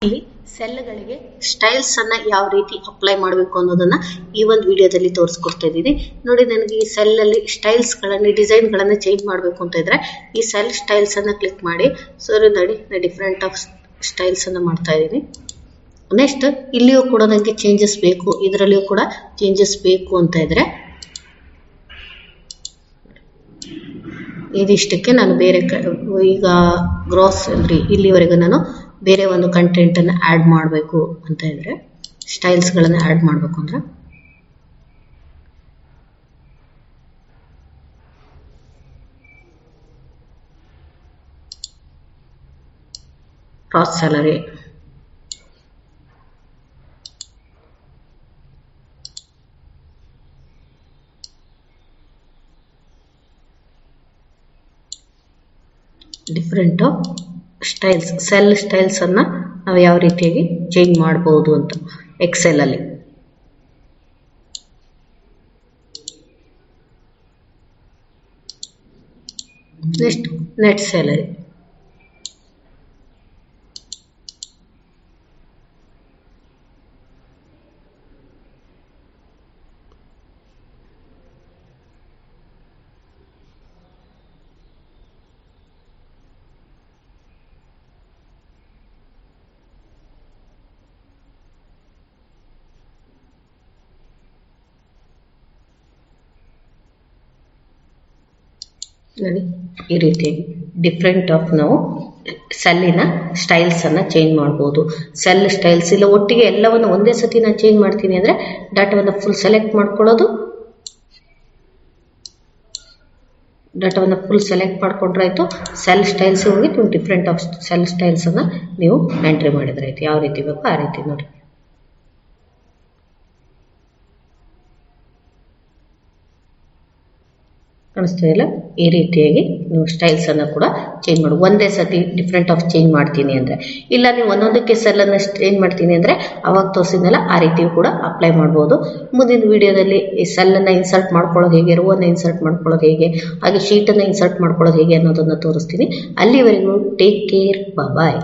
ಇಲ್ಲಿ ಸೆಲ್ಗಳಿಗೆ ಸ್ಟೈಲ್ಸ್ ಅನ್ನ ಯಾವ ರೀತಿ ಅಪ್ಲೈ ಮಾಡಬೇಕು ಅನ್ನೋದನ್ನ ಈ ಒಂದು ವಿಡಿಯೋದಲ್ಲಿ ತೋರಿಸ್ಕೊಡ್ತಾ ಇದ್ದೀನಿ. ನೋಡಿ, ನನಗೆ ಈ ಸೆಲ್ ಅಲ್ಲಿ ಸ್ಟೈಲ್ಸ್ ಗಳನ್ನ ಡಿಸೈನ್ ಗಳನ್ನ ಚೇಂಜ್ ಮಾಡಬೇಕು ಅಂತ ಇದ್ರೆ ಈ ಸೆಲ್ ಸ್ಟೈಲ್ಸ್ ಅನ್ನ ಕ್ಲಿಕ್ ಮಾಡಿ. ಸೊ ನೋಡಿ, ಡಿಫ್ರೆಂಟ್ ಆಫ್ ಸ್ಟೈಲ್ಸ್ ಅನ್ನ ಮಾಡ್ತಾ ಇದ್ದೀನಿ. ನೆಕ್ಸ್ಟ್ ಇಲ್ಲಿಯೂ ಕೂಡ ನನಗೆ ಚೇಂಜಸ್ ಬೇಕು, ಇದರಲ್ಲಿಯೂ ಕೂಡ ಚೇಂಜಸ್ ಬೇಕು ಅಂತ ಇದ್ರೆ ಇದಿಷ್ಟಕ್ಕೆ ನಾನು ಬೇರೆ ಈಗ ಗ್ರಾಸ್ ಅಂದ್ರೆ ಇಲ್ಲಿವರೆಗೂ ನಾನು ಬೇರೆ ಒಂದು ಕಂಟೆಂಟ್ ಅನ್ನು ಆಡ್ ಮಾಡಬೇಕು ಅಂತ ಇದ್ರೆ ಸ್ಟೈಲ್ಸ್ ಗಳನ್ನ ಆಡ್ ಮಾಡಬೇಕು ಅಂದ್ರೆ cross salary, different styles, cell styles ಅನ್ನ ನಾವು ಯಾವ ರೀತಿಯಾಗಿ ಚೇಂಜ್ ಮಾಡಬಹುದು ಅಂತ ಎಕ್ಸೆಲ್ ಅಲ್ಲಿ. ನೆಕ್ಸ್ಟ್ ನೆಟ್ ಸ್ಯಾಲರಿ, ನೋಡಿ ಈ ರೀತಿಯಾಗಿ ಡಿಫ್ರೆಂಟ್ ಆಫ್ ನಾವು ಸೆಲ್ಲಿನ ಸ್ಟೈಲ್ಸ್ ಅನ್ನ ಚೇಂಜ್ ಮಾಡಬಹುದು. ಸೆಲ್ ಸ್ಟೈಲ್ಸ್ ಇಲ್ಲ ಒಟ್ಟಿಗೆ ಎಲ್ಲವನ್ನು ಒಂದೇ ಸತಿ ನಾನು ಚೇಂಜ್ ಮಾಡ್ತೀನಿ ಅಂದ್ರೆ ಡಾಟಾವನ್ನು ಫುಲ್ ಸೆಲೆಕ್ಟ್ ಮಾಡ್ಕೊಳ್ಳೋದು, ಡಾಟಾವನ್ನು ಫುಲ್ ಸೆಲೆಕ್ಟ್ ಮಾಡ್ಕೊಂಡ್ರೆ ಆಯ್ತು. ಸೆಲ್ ಸ್ಟೈಲ್ಸ್ ಹೋಗಿ ನೀವು ಡಿಫ್ರೆಂಟ್ ಆಫ್ ಸೆಲ್ ಸ್ಟೈಲ್ಸ್ ಅನ್ನ ನೀವು ಎಂಟ್ರಿ ಮಾಡಿದ್ರೆ ಆಯ್ತು. ಯಾವ ರೀತಿ ಬೇಕೋ ಆ ರೀತಿ ನೋಡಿ. ಕಾಣಿಸ್ತಾ ಇಲ್ಲ? ಈ ರೀತಿಯಾಗಿ ನೀವು ಸ್ಟೈಲ್ಸ್ ಅನ್ನ ಕೂಡ ಚೇಂಜ್ ಮಾಡಿ ಒಂದೇ ಸತಿ ಡಿಫ್ರೆಂಟ್ ಆಫ್ ಚೇಂಜ್ ಮಾಡ್ತೀನಿ ಅಂದ್ರೆ, ಇಲ್ಲ ನೀವು ಒಂದೊಂದಕ್ಕೆ ಸೆಲ್ ಅನ್ನ ಚೇಂಜ್ ಮಾಡ್ತೀನಿ ಅಂದ್ರೆ ಅವಾಗ ತೋರಿಸಿದ್ನಲ್ಲ ಆ ರೀತಿಯೂ ಕೂಡ ಅಪ್ಲೈ ಮಾಡಬಹುದು. ಮುಂದಿನ ವಿಡಿಯೋದಲ್ಲಿ ಈ ಸೆಲ್ ಅನ್ನ ಇನ್ಸರ್ಟ್ ಮಾಡ್ಕೊಳ್ಳೋದು ಹೇಗೆ, ರೋ ಅನ್ನ ಇನ್ಸರ್ಟ್ ಮಾಡ್ಕೊಳ್ಳೋದು ಹೇಗೆ, ಹಾಗೆ ಶೀಟ್ ಅನ್ನ ಇನ್ಸರ್ಟ್ ಮಾಡ್ಕೊಳ್ಳೋದು ಹೇಗೆ ಅನ್ನೋದನ್ನ ತೋರಿಸ್ತೀನಿ. ಅಲ್ಲಿವರೆಗೂ ಟೇಕ್ ಕೇರ್, ಬಾಯ್.